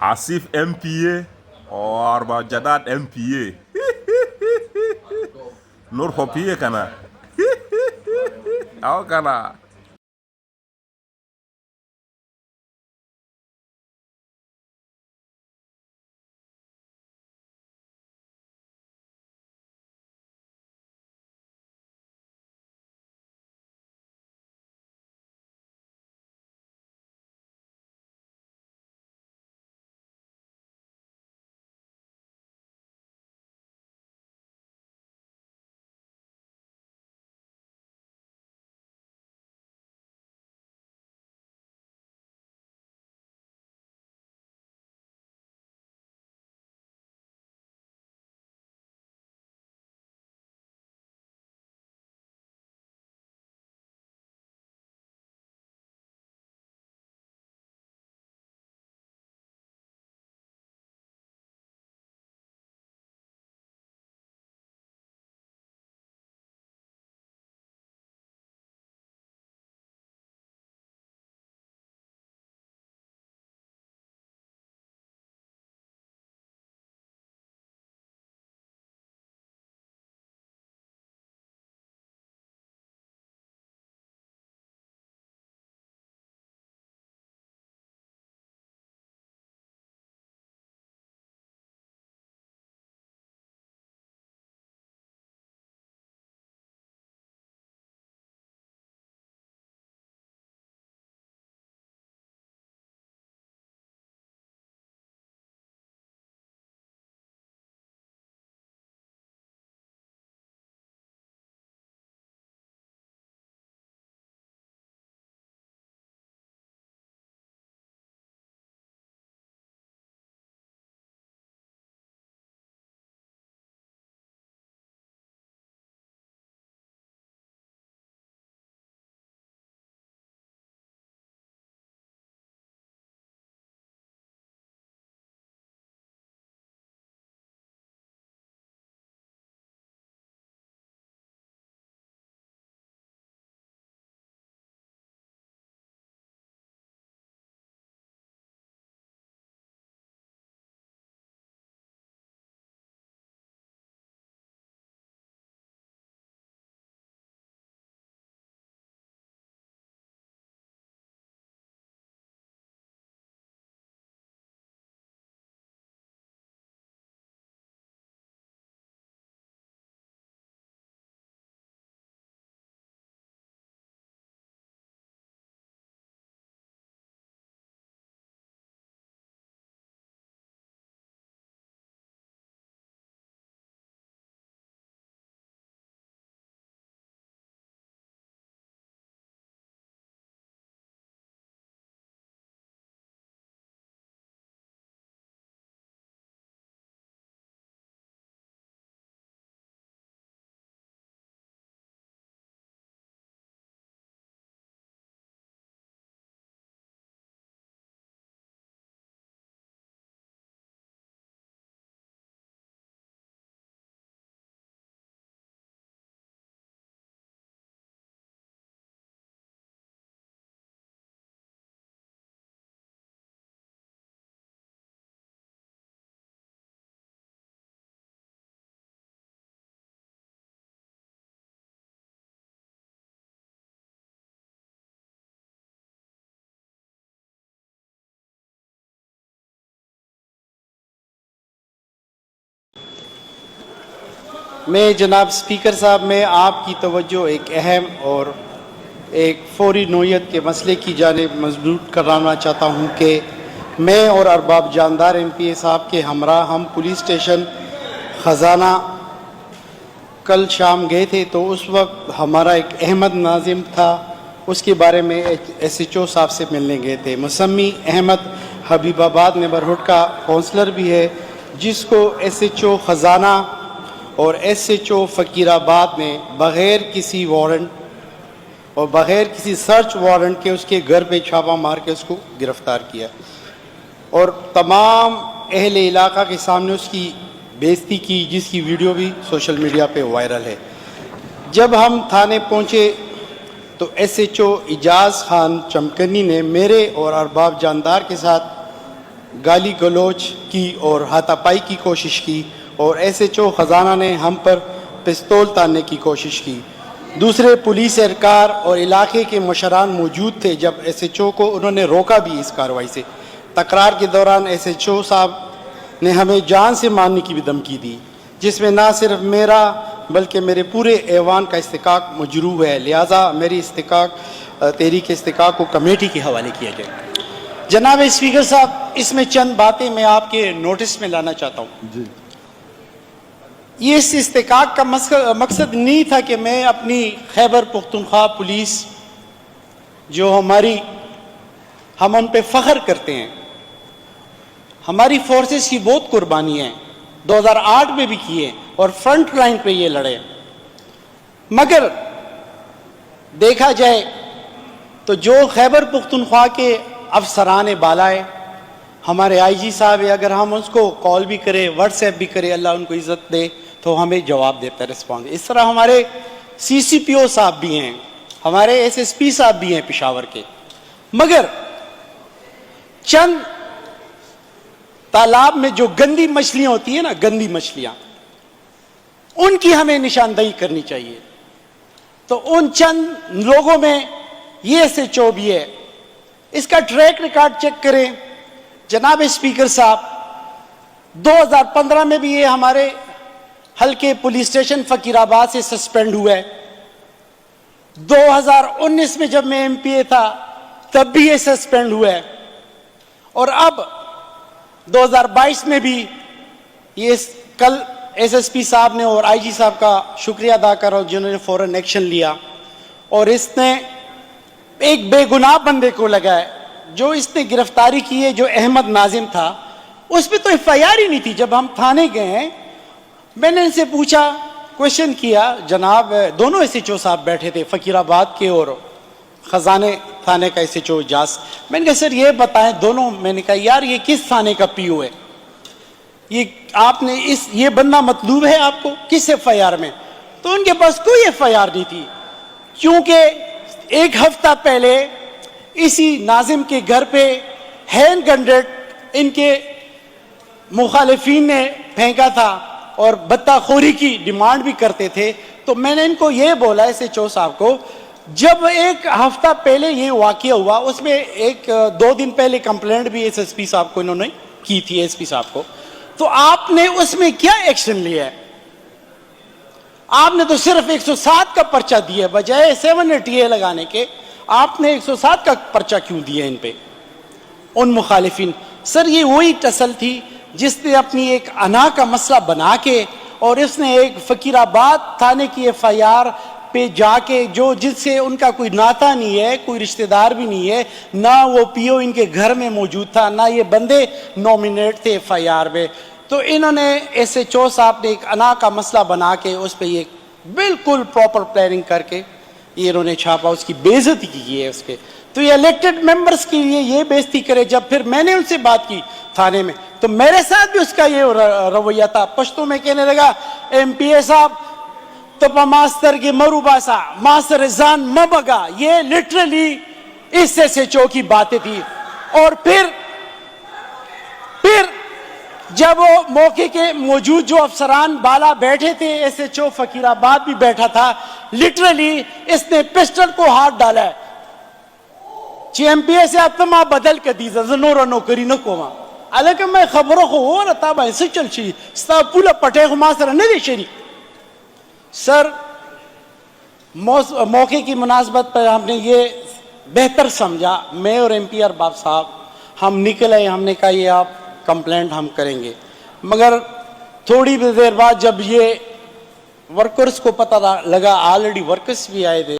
Asif M P اے اور جداد M P اے نور خو پی اے کنا او کنا میں جناب اسپیکر صاحب میں آپ کی توجہ ایک اہم اور ایک فوری نوعیت کے مسئلے کی جانب مضبوط کرانا چاہتا ہوں کہ میں اور ارباب جاندار ایم پی اے صاحب کے ہمراہ ہم پولیس اسٹیشن خزانہ کل شام گئے تھے، تو اس وقت ہمارا ایک احمد ناظم تھا، اس کے بارے میں ایس ایچ او صاحب سے ملنے گئے تھے۔ مسمی احمد حبیب آباد نیبرہڈ کا کونسلر بھی ہے، جس کو ایس ایچ او خزانہ اور ایس ایچ او فقیر آباد نے بغیر کسی وارنٹ اور بغیر کسی سرچ وارنٹ کے اس کے گھر پہ چھاپہ مار کے اس کو گرفتار کیا، اور تمام اہل علاقہ کے سامنے اس کی بےعزتی کی، جس کی ویڈیو بھی سوشل میڈیا پہ وائرل ہے۔ جب ہم تھانے پہنچے تو ایس ایچ او اعجاز خان چمکنی نے میرے اور ارباب جاندار کے ساتھ गाली गलोच की और हाथापाई की कोशिश की और SHO खजाना ने हम पर पिस्तौल तानने की कोशिश की। दूसरे पुलिस एहलकार और इलाके के मुशरान मौजूद थे जब SHO को उन्होंने रोका भी इस कार्रवाई से। तकरार के दौरान SHO साहब ने हमें जान से मारने की भी धमकी दी, जिसमें ना सिर्फ मेरा बल्कि मेरे पूरे ऐवान का इस्तिकाक मजरूह है। लिहाजा मेरी इस्तिकाक तहरीक इस्तिकाक को कमेटी के हवाले किया जाए। जनाब स्पीकर साहब, इसमें चंद बातें मैं आपके नोटिस में लाना चाहता हूँ। ये इस इस्तिकाक का मकसद नहीं था कि मैं अपनी खैबर पख्तूनख्वा पुलिस जो हम उन पे फ़ख्र करते हैं, हमारी फोर्सेस की बहुत कुर्बानी है, 2008 में भी किए और फ्रंट लाइन पे ये लड़े। मगर देखा जाए तो जो खैबर पख्तूनख्वा के अफसरान बाला है, हमारे IG साहब है, अगर हम उसको कॉल भी करें, व्हाट्सएप भी करें, अल्लाह उनको इज़्ज़त दे, तो हमें जवाब देता है, रिस्पॉन्स। इस तरह हमारे CCPO साहब भी हैं, हमारे SSP साहब भी हैं पेशावर के। मगर चंद तालाब में जो गंदी मछलियां होती है ना, गंदी मछलियां, उनकी हमें निशानदेही करनी चाहिए। तो उन चंद लोगों में ये SHO भी है। इसका ट्रैक रिकॉर्ड चेक करें जनाब स्पीकर साहब। 2015 में भी ये हमारे हल्के पुलिस स्टेशन फकीराबाद से सस्पेंड हुआ है। 2019 में जब मैं MPA था तब भी ये सस्पेंड हुआ है, और अब 2022 में भी ये कल SSP साहब ने और IG साहब का शुक्रिया अदा कर रहा हूं जिन्होंने फौरन एक्शन लिया, और इसने एक बेगुनाह बंदे को लगाया। जो इसने गिरफ्तारी की है, जो अहमद नाजिम था, उस पर तो FIR ही नहीं थी। जब हम थाने गए हैं, मैंने इनसे पूछा, क्वेश्चन किया, जनाब दोनों SHO साहब बैठे थे, फकीराबाद के और खजाने थाने का SHO इजाज। मैंने कहा सर ये बताएं दोनों। मैंने कहा यार ये किस थाने का PO है, ये आपने ये बंदा मतलूब है आपको किस FIR में? तो उनके पास कोई FIR नहीं थी, क्योंकि एक हफ्ता पहले इसी नाजिम के घर पे हैंड ग्रेनेड इनके मुखालिफिन ने फेंका था और बत्ताखोरी की डिमांड भी करते थे। तो मैंने इनको ये बोला SHO साहब को, जब एक हफ्ता पहले ये वाकया हुआ, उसमें 1-2 दिन पहले कंप्लेंट भी SSP साहब को इन्होंने की थी, SP साहब को, तो आपने उसमें क्या एक्शन लिया है? आपने तो सिर्फ 107 का पर्चा दिया, बजाय 780A लगाने के आपने 107 का पर्चा क्यों दिया इन पे, उन मुखालिफिन? सर ये वही टसल थी जिसने अपनी एक अना का मसला बना के और इसने एक फकीराबाद थाने की FIR पे जाके, जो जिससे उनका कोई नाता नहीं है, कोई रिश्तेदार भी नहीं है, ना वो PO इनके घर में मौजूद था, ना ये बंदे नॉमिनेट थे FIR में, तो इन्होंने SHO साहब ने एक अना का मसला बना के उस पर ये बिल्कुल प्रॉपर प्लानिंग करके ये इन्होंने छापा, उसकी बेइज्जती की है उसके। तो ये इलेक्टेड मेंबर्स के लिए ये बेइज्जती करे। जब फिर मैंने उनसे बात की थाने में, तो मेरे साथ भी उसका ये रवैया था। पश्तो में कहने लगा MPA साहब तो मास्टर के मरुबासा मास्टर जान मबगा, ये लिटरली इस SHO की बातें थी। और फिर जब वो मौके के मौजूद जो अफसरान बाला बैठे थे, SHO फकीराबाद भी बैठा था, लिटरली इसने पिस्टल को हाथ डाला है। MPA से आत्मा बदल कर दी जनोर नौकरी न कोमा, अलग मैं खबरों को हो ना तब ऐसे चल ची पूरा पटे को मास्टर नहीं दे। सर मौके की मुनासबत पर हमने ये बेहतर समझा, मैं और MP अरबाब साहब हम निकल आए, हमने कहा ये आप कंप्लेंट हम करेंगे। मगर थोड़ी देर बाद जब ये वर्कर्स को पता लगा, ऑलरेडी वर्कर्स भी आए थे,